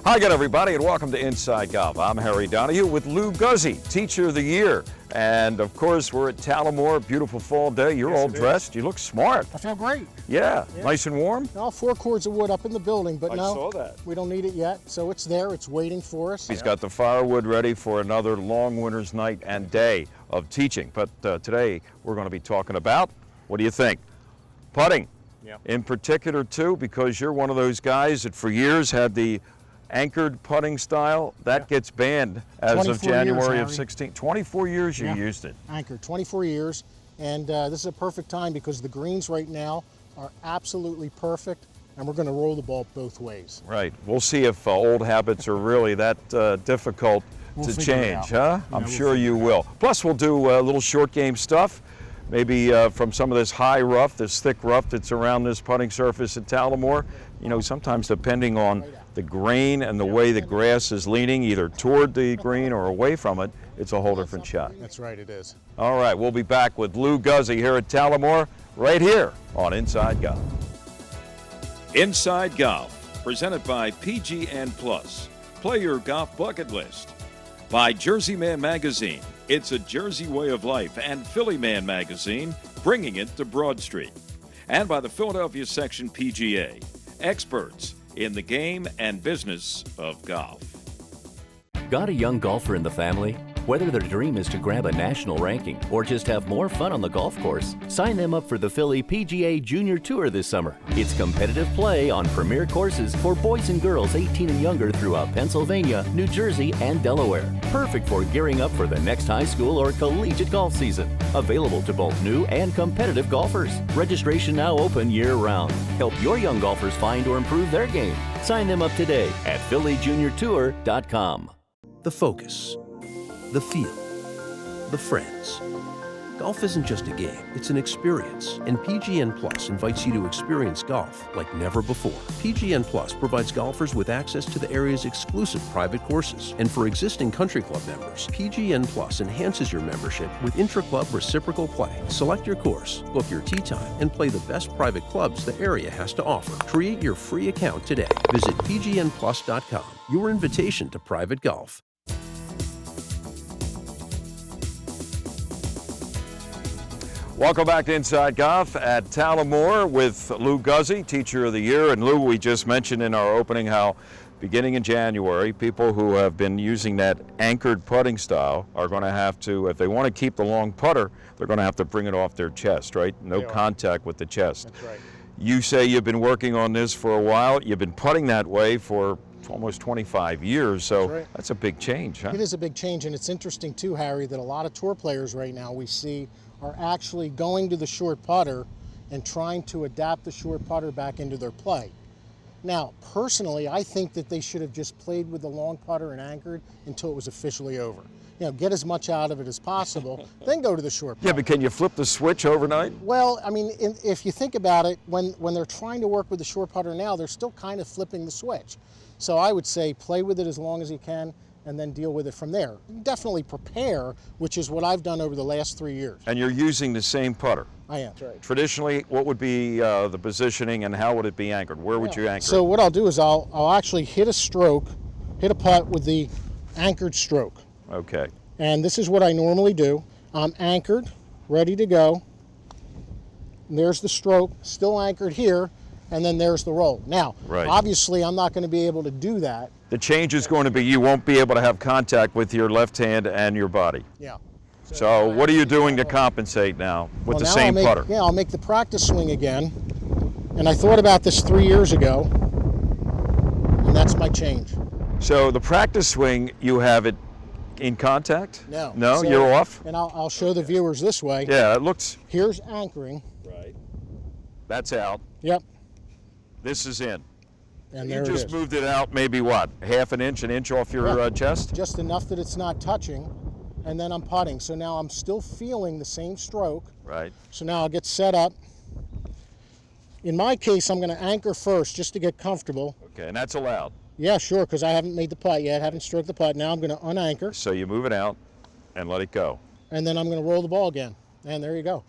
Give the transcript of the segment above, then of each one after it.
Hi again, everybody, and welcome to Inside Golf. I'm Harry Donahue with Lou Guzzi, Teacher of the Year. And of course, we're at Delaware, beautiful fall day. You're all dressed. You look smart. I feel great. Yeah, nice and warm. All 4 cords of wood up in the building, but I no, saw that. we don't need it yet. So it's there, it's waiting for us. He's got the firewood ready for another long winter's night and day of teaching. But today, we're going to be talking about, what do you think? Putting. Yeah. In particular, too, because you're one of those guys that for years had the anchored putting style. That gets banned as of January of 16. 24 years you used it. Anchored, 24 years. And this is a perfect time because the greens right now are absolutely perfect, and we're going to roll the ball both ways. Right. We'll see if old habits are really that difficult to change, huh? Yeah, I'm sure you will. Plus, we'll do a little short game stuff. Maybe from some of this high rough, this thick rough that's around this putting surface at Delaware. You know, sometimes depending on the grain and the way the grass is leaning, either toward the green or away from it, it's a whole different shot. That's right, it is. All right, we'll be back with Lou Guzzi here at Delaware, right here on Inside Golf. Inside Golf, presented by PGN Plus. Play your golf bucket list. By Jersey Man Magazine, it's a Jersey way of life, and Philly Man Magazine, bringing it to Broad Street. And by the Philadelphia Section PGA, experts in the game and business of golf. Got a young golfer in the family? Whether their dream is to grab a national ranking or just have more fun on the golf course, sign them up for the Philly PGA Junior Tour this summer. It's competitive play on premier courses for boys and girls 18 and younger throughout Pennsylvania, New Jersey, and Delaware. Perfect for gearing up for the next high school or collegiate golf season. Available to both new and competitive golfers. Registration now open year-round. Help your young golfers find or improve their game. Sign them up today at phillyjuniortour.com. The focus, the feel, the friends. Golf isn't just a game, it's an experience, and PGN Plus invites you to experience golf like never before. PGN Plus provides golfers with access to the area's exclusive private courses, and for existing country club members, PGN Plus enhances your membership with intra-club reciprocal play. Select your course, book your tee time, and play the best private clubs the area has to offer. Create your free account today. Visit pgnplus.com, your invitation to private golf. Welcome back to Inside Golf at Delaware with Lou Guzzi, Teacher of the Year. And Lou, we just mentioned in our opening how beginning in January, people who have been using that anchored putting style are going to have to, if they want to keep the long putter, they're going to have to bring it off their chest, right? No contact with the chest. That's right. You say you've been working on this for a while. You've been putting that way for almost 25 years, so that's a big change, huh? It is a big change, and it's interesting too, Harry, that a lot of tour players right now we see are actually going to the short putter and trying to adapt the short putter back into their play. Now, personally, I think that they should have just played with the long putter and anchored until it was officially over. You know, get as much out of it as possible, then go to the short putter. Yeah, but can you flip the switch overnight? Well, I mean, if you think about it, when they're trying to work with the short putter now, they're still kind of flipping the switch. So I would say play with it as long as you can and then deal with it from there. Definitely prepare, which is what I've done over the last 3 years. And you're using the same putter? I am. That's right. Traditionally, what would be the positioning and how would it be anchored? Where would you anchor? So what I'll do is I'll actually hit a putt with the anchored stroke. Okay. And this is what I normally do. I'm anchored, ready to go. And there's the stroke, still anchored here, and then there's the roll. Now, obviously I'm not going to be able to do that. The change is going to be you won't be able to have contact with your left hand and your body. Yeah. So what are you doing to compensate now with the same putter? Yeah, I'll make the practice swing again. And I thought about this 3 years ago, and that's my change. So the practice swing, you have it in contact? No. No, so, you're off? And I'll show the viewers this way. Yeah, it looks... Here's anchoring. Right. That's out. Yep. This is in. And you just moved it out maybe what, half an inch off your chest? Just enough that it's not touching, and then I'm putting. So now I'm still feeling the same stroke. Right. So now I'll get set up. In my case, I'm going to anchor first just to get comfortable. Okay, and that's allowed? Yeah, sure, because I haven't made the putt yet, haven't stroked the putt. Now I'm going to unanchor. So you move it out and let it go. And then I'm going to roll the ball again. And there you go.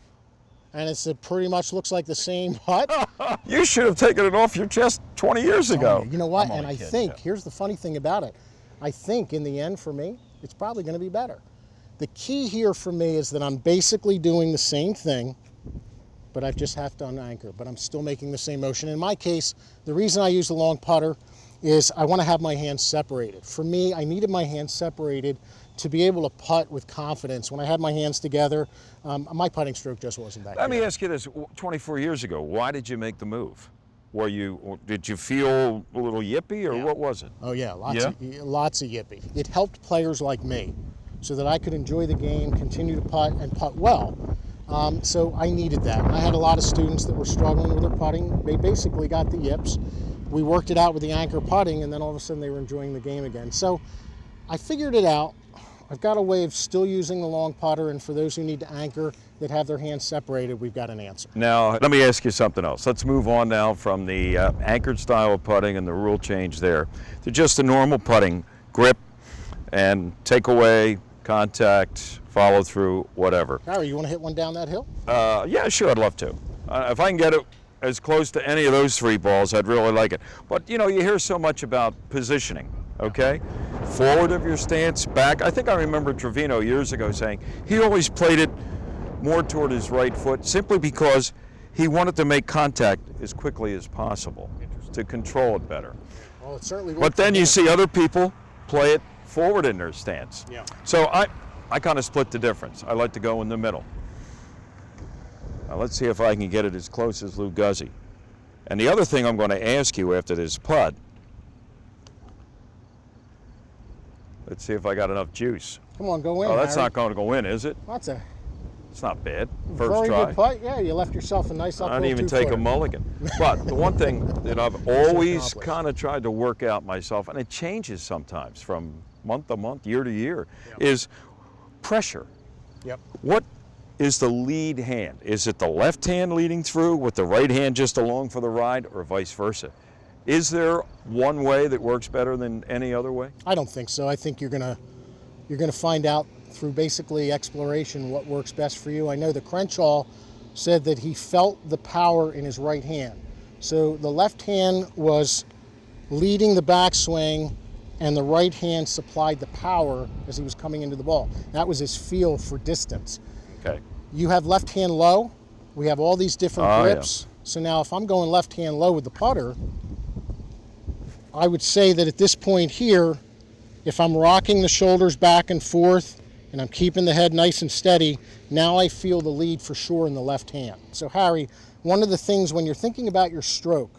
And it's pretty much looks like the same putt. You should have taken it off your chest 20 years ago. You know what? I'm only And I kidding, think, Jeff. here's the funny thing about it. I think in the end for me, it's probably going to be better. The key here for me is that I'm basically doing the same thing, but I just have to unanchor, but I'm still making the same motion. In my case, the reason I use the long putter is I want to have my hands separated. For me, I needed my hands separated to be able to putt with confidence. When I had my hands together, my putting stroke just wasn't that Let good. me ask you this, 24 years ago, why did you make the move? Did you feel a little yippy, or what was it? Oh yeah, lots of yippee. It helped players like me so that I could enjoy the game, continue to putt, and putt well. So I needed that. I had a lot of students that were struggling with their putting. They basically got the yips. We worked it out with the anchor putting, and then all of a sudden they were enjoying the game again. So I figured it out. I've got a way of still using the long putter, and for those who need to anchor that have their hands separated, we've got an answer. Now, let me ask you something else. Let's move on now from the anchored style of putting and the rule change there to just a normal putting, grip and take away, contact, follow through, whatever. Harry, you want to hit one down that hill? Yeah, sure, I'd love to. If I can get it as close to any of those three balls, I'd really like it. But, you know, you hear so much about positioning, okay? Forward of your stance, back. I think I remember Trevino years ago saying he always played it more toward his right foot simply because he wanted to make contact as quickly as possible to control it better. Well, it certainly worked. But then for you me. see other people play it forward in their stance. Yeah. So I kind of split the difference. I like to go in the middle. Now let's see if I can get it as close as Lou Guzzi. And the other thing I'm going to ask you after this putt, let's see if I got enough juice. Come on, go in. Oh, that's Harry. not going to go in, is it? That's a It's not bad. First very try. good putt. Yeah, you left yourself a nice uphill I didn't even two-footer. take a mulligan. But the one thing that I've always accomplished. kind of tried to work out myself, and it changes sometimes from month to month, year to year, is pressure. Yep. What is the lead hand? Is it the left hand leading through with the right hand just along for the ride, or vice versa? Is there one way that works better than any other way? I don't think so. I think you're gonna find out through basically exploration what works best for you. I know that Crenshaw said that he felt the power in his right hand. So the left hand was leading the backswing and the right hand supplied the power as he was coming into the ball. That was his feel for distance. Okay. You have left hand low. We have all these different grips. So now if I'm going left hand low with the putter, I would say that at this point here, if I'm rocking the shoulders back and forth and I'm keeping the head nice and steady, now I feel the lead for sure in the left hand. So Harry, one of the things when you're thinking about your stroke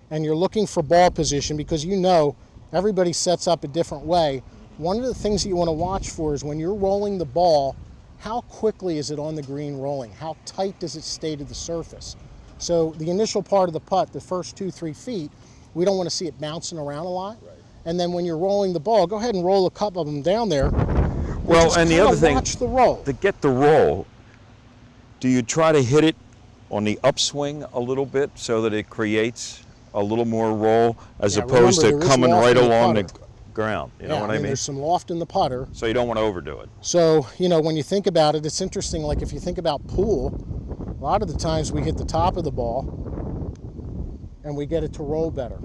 and you're looking for ball position, because you know everybody sets up a different way, one of the things that you want to watch for is when you're rolling the ball, how quickly is it on the green rolling? How tight does it stay to the surface? So the initial part of the putt, the first 2-3 feet, we don't want to see it bouncing around a lot. Right. And then when you're rolling the ball, go ahead and roll a couple of them down there. Well, just and the kinda other thing, watch the roll. to get the roll, do you try to hit it on the upswing a little bit so that it creates a little more roll as opposed remember, to there is coming loft right in the along the putter. ground? You know what I mean? There's some loft in the putter. So you don't want to overdo it. So, you know, when you think about it, it's interesting, like if you think about pool, a lot of the times we hit the top of the ball and we get it to roll better.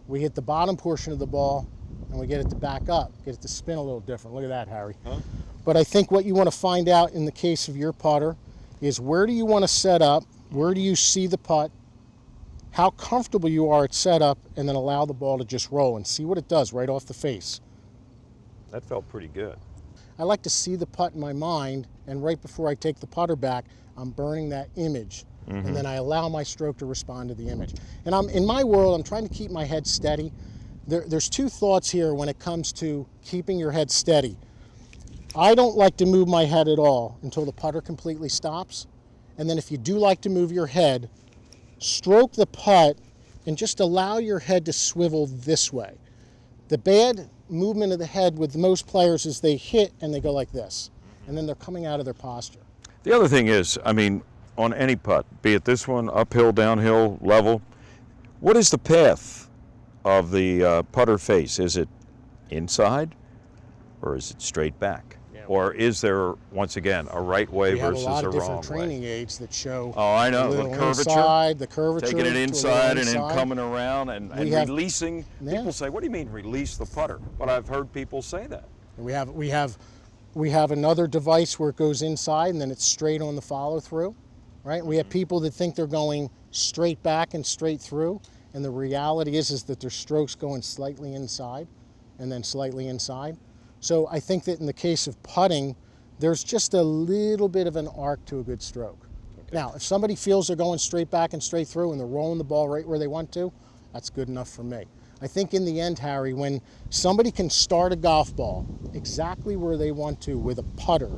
We hit the bottom portion of the ball and we get it to back up, get it to spin a little different. Look at that, Harry. Huh? But I think what you want to find out in the case of your putter is where do you want to set up, where do you see the putt, how comfortable you are at setup, and then allow the ball to just roll and see what it does right off the face. That felt pretty good. I like to see the putt in my mind, and right before I take the putter back, I'm burning that image. And then I allow my stroke to respond to the image. And in my world, I'm trying to keep my head steady. There's two thoughts here when it comes to keeping your head steady. I don't like to move my head at all until the putter completely stops. And then if you do like to move your head, stroke the putt and just allow your head to swivel this way. The bad movement of the head with most players is they hit and they go like this, and then they're coming out of their posture. The other thing is, I mean, on any putt, be it this one, uphill, downhill, level, what is the path of the putter face? Is it inside or is it straight back? Yeah, Or is there, once again, a right way We have a versus lot a of wrong different way? training aids that show Oh, I know, a the little curvature. inside, the curvature. Taking it to a little inside and then inside. coming around and We have- releasing. Yeah. People say, what do you mean release the putter? But I've heard people say that. We have another device where it goes inside and then it's straight on the follow through, right? We have people that think they're going straight back and straight through, and the reality is that their stroke's going slightly inside and then slightly inside. So I think that in the case of putting, there's just a little bit of an arc to a good stroke. Okay. Now, if somebody feels they're going straight back and straight through and they're rolling the ball right where they want to, that's good enough for me. I think in the end, Harry, when somebody can start a golf ball exactly where they want to with a putter,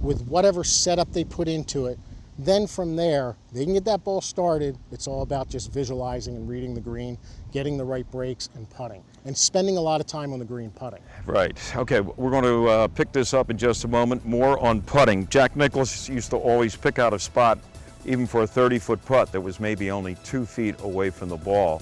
with whatever setup they put into it, then from there, they can get that ball started. It's all about just visualizing and reading the green, getting the right breaks and putting, and spending a lot of time on the green putting. Right. Okay, we're going to pick this up in just a moment. More on putting. Jack Nicklaus used to always pick out a spot, even for a 30-foot putt that was maybe only 2 feet away from the ball,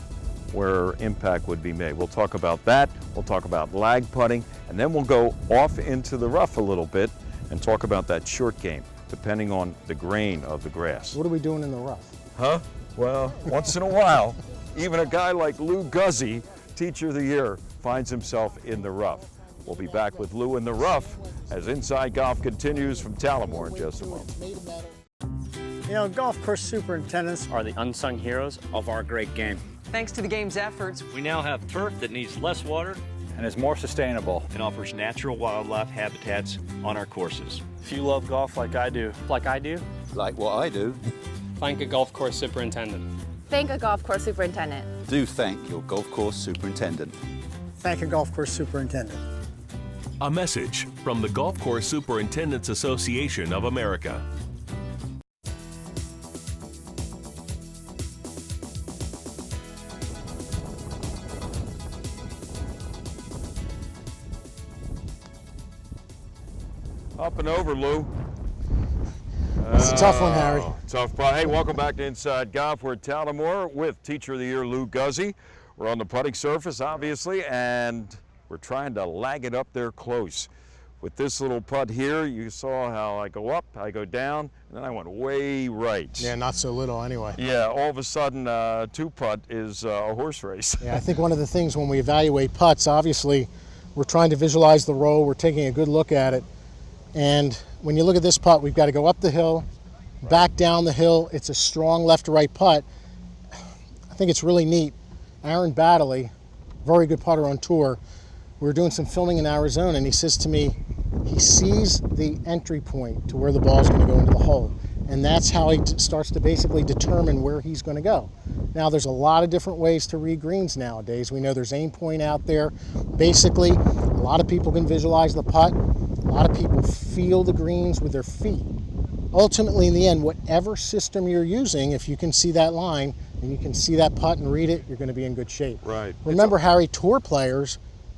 where impact would be made. We'll talk about that. We'll talk about lag putting, and then we'll go off into the rough a little bit and talk about that short game, depending on the grain of the grass. What are we doing in the rough? Huh? Well, once in a while, even a guy like Lou Guzzi, Teacher of the Year, finds himself in the rough. We'll be back with Lou in the rough as Inside Golf continues from Tullamore in just a moment. You know, golf course superintendents are the unsung heroes of our great game. Thanks to the game's efforts, we now have turf that needs less water and is more sustainable and offers natural wildlife habitats on our courses. If you love golf like I do, like what I do, thank a golf course superintendent. Thank a golf course superintendent. do thank your golf course superintendent. thank a golf course superintendent. A message from the Golf Course Superintendents Association of America. Up and over, Lou. It's a tough one, Harry. Tough putt. Hey, welcome back to Inside Golf. We're at Tullamore with Teacher of the Year, Lou Guzzi. We're on the putting surface, obviously, and we're trying to lag it up there close. With this little putt here, you saw how I go up, I go down, and then I went way right. Yeah, not so little anyway. Yeah, all of a sudden, two-putt is a horse race. Yeah, I think one of the things when we evaluate putts, obviously, we're trying to visualize the roll, we're taking a good look at it. And when you look at this putt, we've got to go up the hill, back down the hill. It's a strong left to right putt. I think it's really neat. Aaron Baddeley, very good putter on tour, we were doing some filming in Arizona, and he says to me, he sees the entry point to where the ball is going to go into the hole. And that's how he starts to basically determine where he's going to go. Now, there's a lot of different ways to read greens nowadays. We know there's aim point out there. Basically, a lot of people can visualize the putt. A lot of people feel the greens with their feet. Ultimately, in the end, whatever system you're using, if you can see that line and you can see that putt and read it, you're going to be in good shape. Right. Remember, Harry, tour players,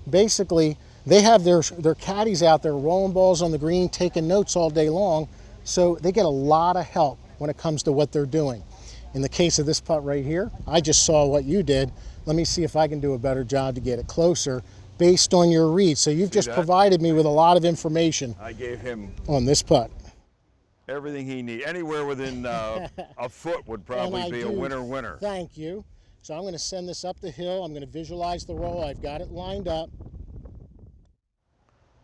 basically, they have their caddies out there rolling balls on the green, taking notes all day long, so they get a lot of help when it comes to what they're doing. In the case of this putt right here, I just saw what you did. Let me see if I can do a better job to get it closer based on your read. So you've just provided me with a lot of information. I gave him on this putt. Everything he needs. Anywhere within a foot would probably be a winner. Thank you. So I'm going to send this up the hill. I'm going to visualize the roll. I've got it lined up.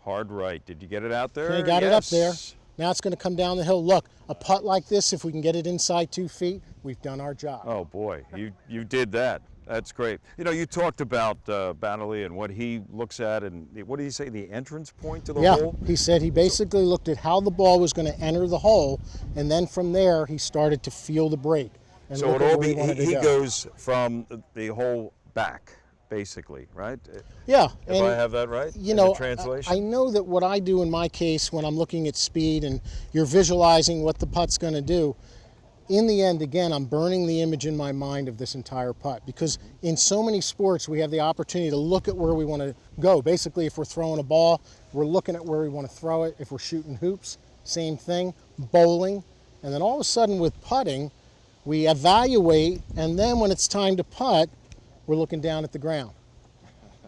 Hard right. Did you get it out there? I got it up there. Now it's going to come down the hill. Look, a putt like this, if we can get it inside 2 feet, we've done our job. Oh boy, you did that. That's great. You know, you talked about Baddeley and what he looks at, and what did he say, the entrance point to the hole? Yeah, he said he basically looked at how the ball was going to enter the hole, and then from there he started to feel the break. And so he goes from the hole back, basically, right? Yeah. If I have that right? You know, translation? I know that what I do in my case when I'm looking at speed and you're visualizing what the putt's going to do, in the end, again, I'm burning the image in my mind of this entire putt, because in so many sports we have the opportunity to look at where we want to go. Basically, if we're throwing a ball, we're looking at where we want to throw it. If we're shooting hoops, same thing, bowling. And then all of a sudden with putting, we evaluate, and then when it's time to putt, we're looking down at the ground.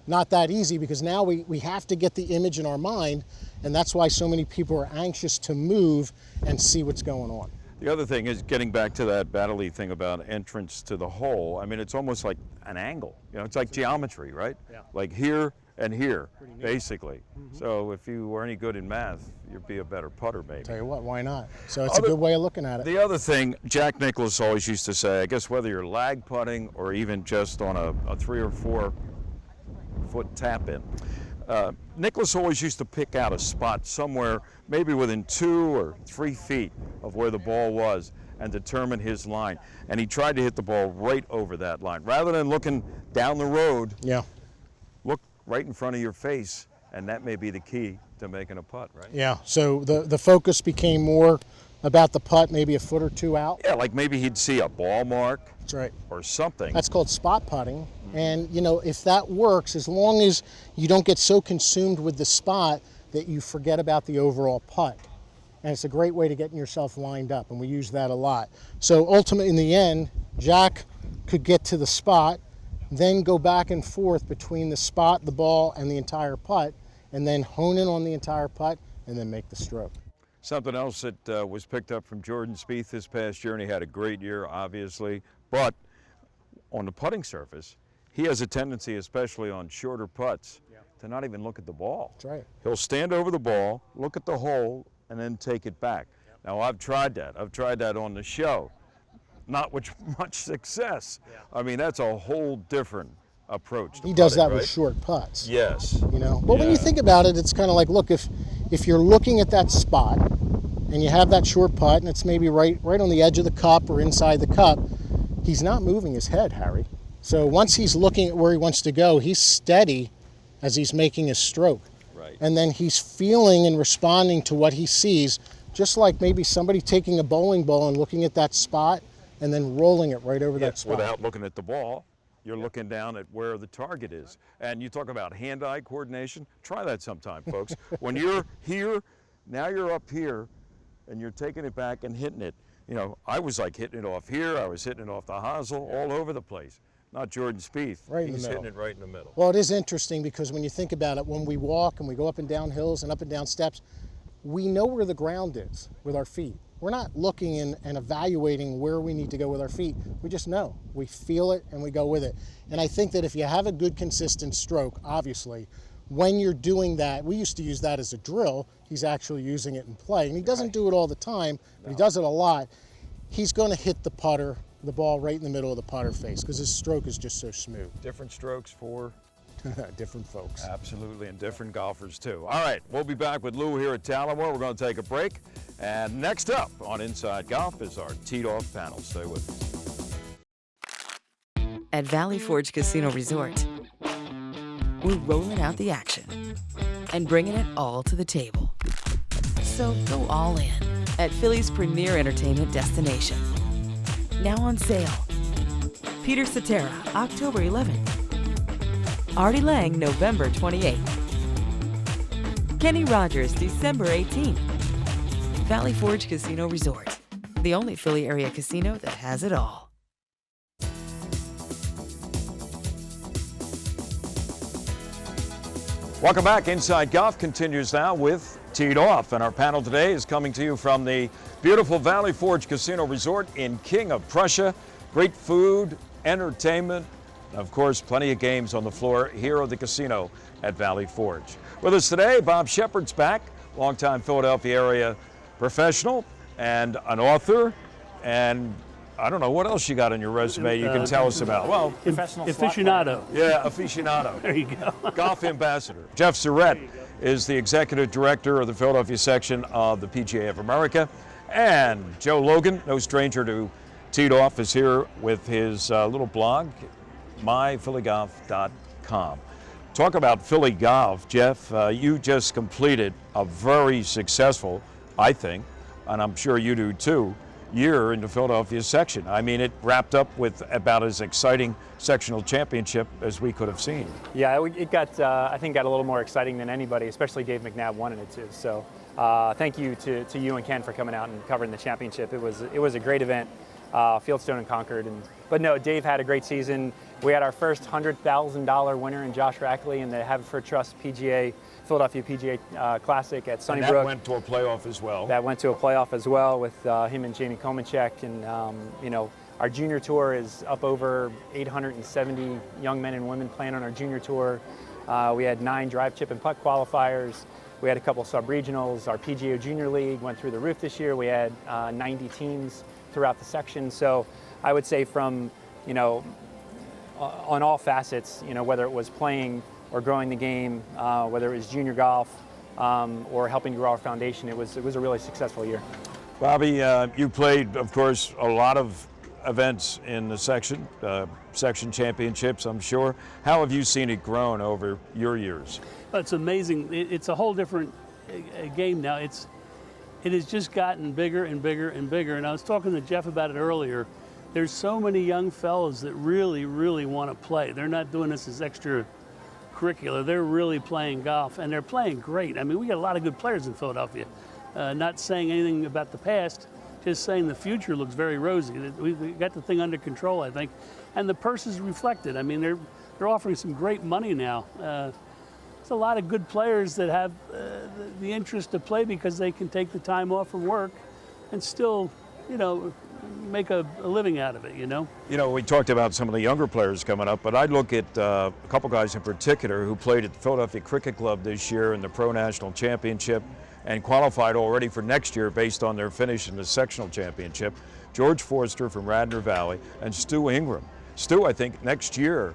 not that easy, because now we have to get the image in our mind, and that's why so many people are anxious to move and see what's going on. The other thing is getting back to that Battley thing about entrance to the hole. I mean, it's almost like an angle. You know, it's like geometry, right? Yeah. Like here and here, basically. So if you were any good in math, you'd be a better putter, maybe. Tell you what, why not? So it's a good way of looking at it. The other thing, Jack Nicklaus always used to say, I guess whether you're lag putting or even just on a 3 or 4 foot tap in, Nicklaus always used to pick out a spot somewhere maybe within 2 or 3 feet of where the ball was and determine his line. And he tried to hit the ball right over that line. Rather than looking down the road, look right in front of your face, and that may be the key to making a putt, right? Yeah, so the focus became more about the putt, maybe a foot or 2 out. Yeah, like maybe he'd see a ball mark. That's right. Or something. That's called spot putting. And, you know, if that works, as long as you don't get so consumed with the spot that you forget about the overall putt. And it's a great way to getting yourself lined up, and we use that a lot. So ultimately, in the end, Jack could get to the spot, then go back and forth between the spot, the ball, and the entire putt, and then hone in on the entire putt, and then make the stroke. Something else that was picked up from Jordan Spieth this past year, and he had a great year, obviously, but on the putting surface, he has a tendency, especially on shorter putts, to not even look at the ball. That's right. He'll stand over the ball, look at the hole, and then take it back. Now, I've tried that. I've tried that on the show. Not with much success. I mean, that's a whole different approach to He does putting, that right? with short putts. Yes. You know, but when you think about it, it's kind of like, look, if you're looking at that spot and you have that short putt and it's maybe right on the edge of the cup or inside the cup, he's not moving his head, Harry. So once he's looking at where he wants to go, he's steady as he's making his stroke. Right. And then he's feeling and responding to what he sees, just like maybe somebody taking a bowling ball and looking at that spot and then rolling it right over that spot. Without looking at the ball, you're looking down at where the target is. And you talk about hand-eye coordination. Try that sometime, folks. When you're here, now you're up here, and you're taking it back and hitting it. You know, I was like hitting it off here. I was hitting it off the hosel, all over the place. Not Jordan Spieth. Right in the He's middle. hitting it right in the middle. Well, it is interesting because when you think about it, when we walk and we go up and down hills and up and down steps, we know where the ground is with our feet. We're not looking and evaluating where we need to go with our feet. We just know. We feel it and we go with it. And I think that if you have a good, consistent stroke, obviously, when you're doing that, we used to use that as a drill. He's actually using it in play. And he doesn't do it all the time, but he does it a lot. He's going to hit the putter, the ball right in the middle of the putter face, because his stroke is just so smooth. Different strokes for different folks. Absolutely, and different golfers too. All right, we'll be back with Lou here at Delaware. We're going to take a break. And next up on Inside Golf is our teed off panel. Stay with us. At Valley Forge Casino Resort, we're rolling out the action and bringing it all to the table. So go all in at Philly's premier entertainment destination. Now on sale. Peter Cetera, October 11th. Artie Lang, November 28th. Kenny Rogers, December 18th. Valley Forge Casino Resort, the only Philly area casino that has it all. Welcome back. Inside Golf continues now with Teed Off, and our panel today is coming to you from the beautiful Valley Forge Casino Resort in King of Prussia. Great food, entertainment, and of course plenty of games on the floor here at the casino at Valley Forge. With us today, Bob Shepard's back, longtime Philadelphia area professional and an author, and I don't know what else you got on your resume you can tell us about. Well, Professional aficionado. yeah, aficionado. There you go. Golf ambassador. Jeff Surratt is the executive director of the Philadelphia section of the PGA of America. And Joe Logan, no stranger to Teed Off, is here with his little blog, myphillygolf.com. Talk about Philly golf, Jeff. You just completed a very successful, I think, and I'm sure you do too, year in the Philadelphia section. I mean, it wrapped up with about as exciting sectional championship as we could have seen. Yeah, it got, I think, got a little more exciting than anybody, especially Dave McNabb wanted it to. So thank you to you and Ken for coming out and covering the championship. It was a great event, Fieldstone and Concord. But no, Dave had a great season. We had our first $100,000 winner in Josh Rackley in the Haverford Trust Philadelphia PGA Classic at Sunnybrook. And that went to a playoff as well. That went to a playoff as well with him and Jamie Komenchek. And, our junior tour is up over 870 young men and women playing on our junior tour. We had 9 drive, chip, and putt qualifiers. We had a couple sub-regionals. Our PGA Junior League went through the roof this year. We had 90 teams throughout the section. So I would say from, on all facets, whether it was playing or growing the game, whether it was junior golf or helping grow our foundation, it was a really successful year. Bobby, you played, of course, a lot of events in the section championships, I'm sure. How have you seen it grown over your years? It's amazing. It's a whole different game now. It has just gotten bigger and bigger and bigger. And I was talking to Jeff about it earlier. There's so many young fellows that really, really want to play. They're not doing this as extracurricular. They're really playing golf, and they're playing great. I mean, we got a lot of good players in Philadelphia. Not saying anything about the past, just saying the future looks very rosy. We've got the thing under control, I think, and the purse is reflected. I mean, they're offering some great money now. There's a lot of good players that have the interest to play because they can take the time off from work and still, make a living out of it, We talked about some of the younger players coming up, but I look at a couple guys in particular who played at the Philadelphia Cricket Club this year in the Pro National Championship and qualified already for next year based on their finish in the sectional championship. George Forster from Radnor Valley and Stu Ingram. Stu, I think next year,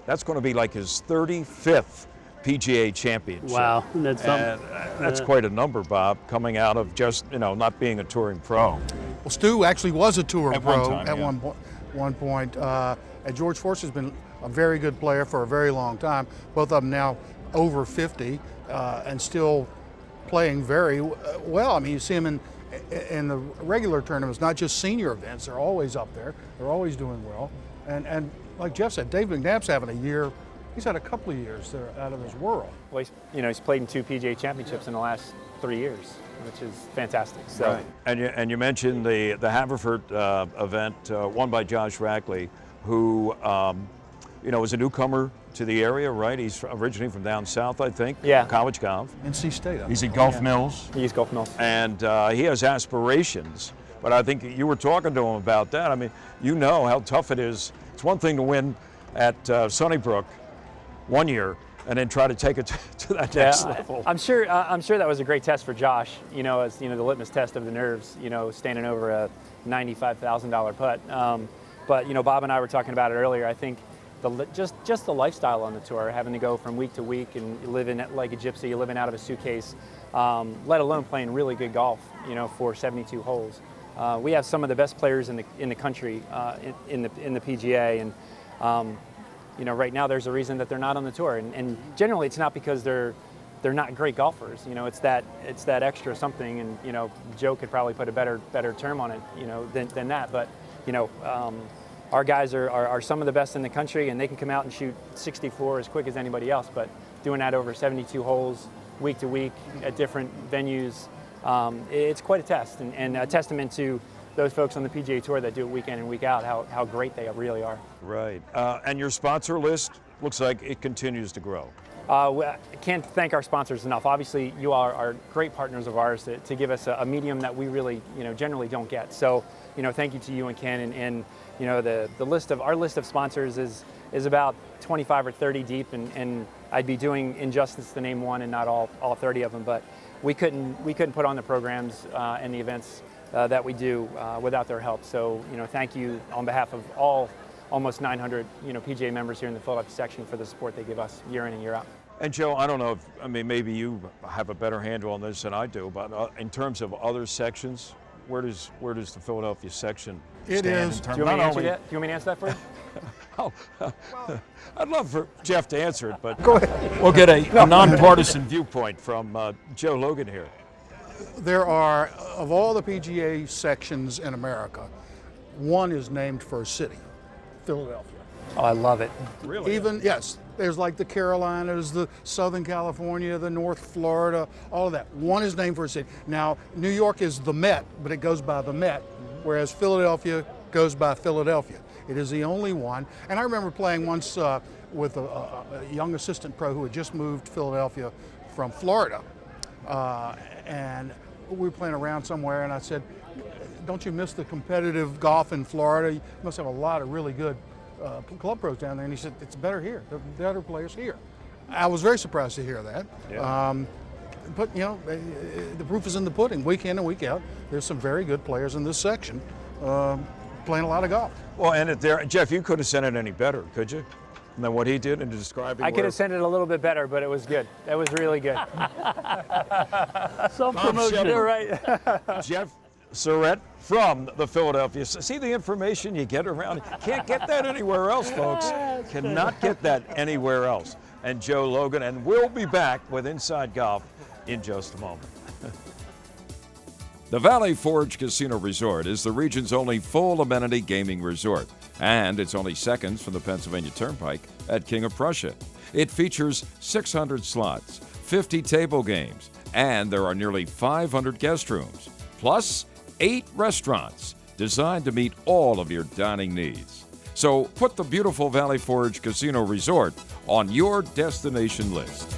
that's going to be like his 35th PGA championship. Wow, that's quite a number, Bob, coming out of just, not being a touring pro. Well, Stu actually was a tour at pro one time, at one point. And George Forster's been a very good player for a very long time. Both of them now over 50 and still playing very well. I mean, you see them in the regular tournaments, not just senior events. They're always up there. They're always doing well. And like Jeff said, Dave McNabb's having a year. He's had a couple of years that are out of his world. Well, he's played in 2 PGA championships in the last 3 years, which is fantastic. So, right. And you mentioned the Haverford event won by Josh Rackley, who was a newcomer to the area, right? He's originally from down south, I think. Yeah. College golf. NC State. He's at Gulf Mills. He's Gulf Mills. And he has aspirations, but I think you were talking to him about that. I mean, how tough it is. It's one thing to win at Sunnybrook one year and then try to take it to that next level. I'm sure that was a great test for Josh, as the litmus test of the nerves, standing over a $95,000 putt. But Bob and I were talking about it earlier. I think just the lifestyle on the tour, having to go from week to week and living like a gypsy, living out of a suitcase, let alone playing really good golf, for 72 holes. We have some of the best players in the country in the PGA, and right now there's a reason that they're not on the tour, and generally it's not because they're not great golfers. It's that extra something, and Joe could probably put a better term on it, than that. But our guys are some of the best in the country, and they can come out and shoot 64 as quick as anybody else. But doing that over 72 holes, week to week at different venues, it's quite a test, and a testament to those folks on the PGA Tour that do it week in and week out, how great they really are. Right. And your sponsor list looks like it continues to grow. I can't thank our sponsors enough. Obviously, you are great partners of ours to give us a medium that we really, generally don't get. So, thank you to you and Ken, and the list of our list of sponsors is about 25 or 30 deep, and I'd be doing injustice to name one and not all 30 of them. But we couldn't put on the programs and the events that we do without their help. So, thank you on behalf of all almost 900, PGA members here in the Philadelphia section for the support they give us year in and year out. And Joe, I don't know maybe you have a better handle on this than I do, but in terms of other sections, where does the Philadelphia section stand? In terms, do you want me to answer that for you? I'd love for Jeff to answer it, but go ahead. We'll get a nonpartisan viewpoint from Joe Logan here. There are, of all the PGA sections in America, one is named for a city, Philadelphia. Oh, I love it. Really? Yes. There's like the Carolinas, the Southern California, the North Florida, all of that. One is named for a city. Now, New York is the Met, but it goes by the Met, whereas Philadelphia goes by Philadelphia. It is the only one. And I remember playing once with a young assistant pro who had just moved to Philadelphia from Florida. And we were playing around somewhere, and I said, don't you miss the competitive golf in Florida? You must have a lot of really good club pros down there. And he said, it's better here. There are better players here. I was very surprised to hear that. Yeah. But, you know, the proof is in the pudding. Week in and week out, there's some very good players in this section playing a lot of golf. Well, and Jeff, you could have sent it any better, could you? Than what he did in describing. I could have sent it a little bit better, but it was good. That was really good. Self-promotion. You're right. Jeff Surratt from the Philadelphia. See the information you get around. Can't get that anywhere else, folks. Cannot get that anywhere else. And Joe Logan, and we'll be back with Inside Golf in just a moment. The Valley Forge Casino Resort is the region's only full amenity gaming resort, and it's only seconds from the Pennsylvania Turnpike at King of Prussia. It features 600 slots, 50 table games, and there are nearly 500 guest rooms, plus 8 restaurants designed to meet all of your dining needs. So put the beautiful Valley Forge Casino Resort on your destination list.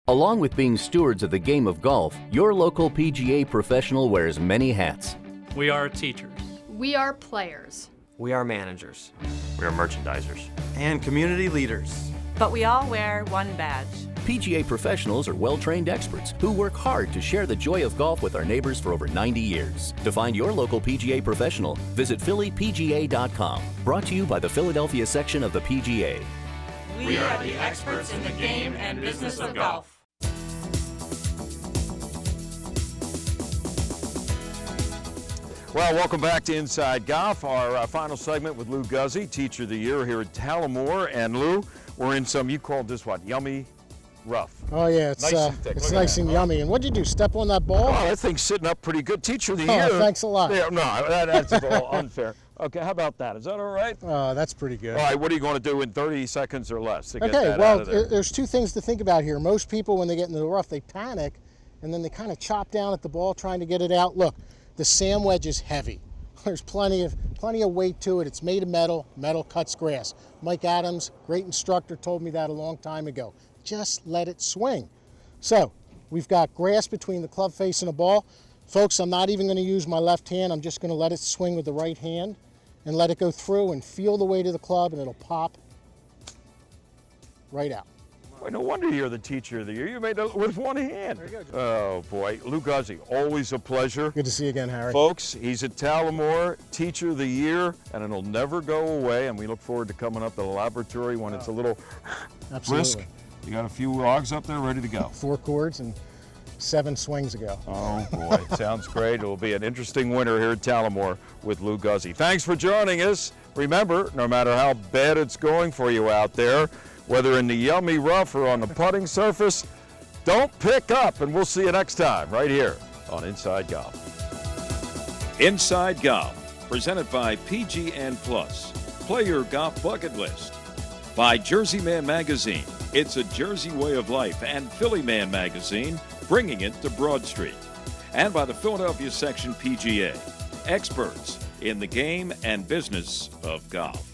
Along with being stewards of the game of golf, your local PGA professional wears many hats. We are teachers. We are players. We are managers. We are merchandisers. And community leaders. But we all wear one badge. PGA professionals are well-trained experts who work hard to share the joy of golf with our neighbors for over 90 years. To find your local PGA professional, visit phillypga.com. Brought to you by the Philadelphia section of the PGA. We are the experts in the game and business of golf. Well, welcome back to Inside Golf, our final segment with Lou Guzzi, Teacher of the Year here at Tullamore. And Lou, we're in some, you called this what, yummy rough? Oh yeah, it's nice and yummy. And what'd you do, step on that ball? Oh, that thing's sitting up pretty good. Teacher of the Year. Oh, thanks a lot. Yeah, no, that's a little unfair. Okay, how about that? Is that all right? That's pretty good. All right, what are you going to do in 30 seconds or less to get that Okay, well, out of there? there's two things to think about here. Most people, when they get into the rough, they panic, and then they kind of chop down at the ball trying to get it out. Look, the sand wedge is heavy. There's plenty of weight to it. It's made of metal. Metal cuts grass. Mike Adams, great instructor, told me that a long time ago. Just let it swing. So we've got grass between the club face and the ball. Folks, I'm not even going to use my left hand. I'm just going to let it swing with the right hand and let it go through and feel the weight of the club, and it'll pop right out. Boy, no wonder you're the Teacher of the Year. You made it with one hand. There you go, Joe. Oh, boy. Lou Guzzi, always a pleasure. Good to see you again, Harry. Folks, he's at Tullamore, Teacher of the Year, and it'll never go away. And we look forward to coming up to the laboratory when it's a little brisk. You got a few logs up there ready to go. 4 chords and 7 swings ago. Oh, boy. Sounds great. It'll be an interesting winter here at Tullamore with Lou Guzzi. Thanks for joining us. Remember, no matter how bad it's going for you out there, whether in the yummy rough or on the putting surface, don't pick up, and we'll see you next time right here on Inside Golf. Inside Golf, presented by PGN Plus. Play your golf bucket list. By Jersey Man Magazine, it's a Jersey way of life, and Philly Man Magazine, bringing it to Broad Street. And by the Philadelphia section PGA, experts in the game and business of golf.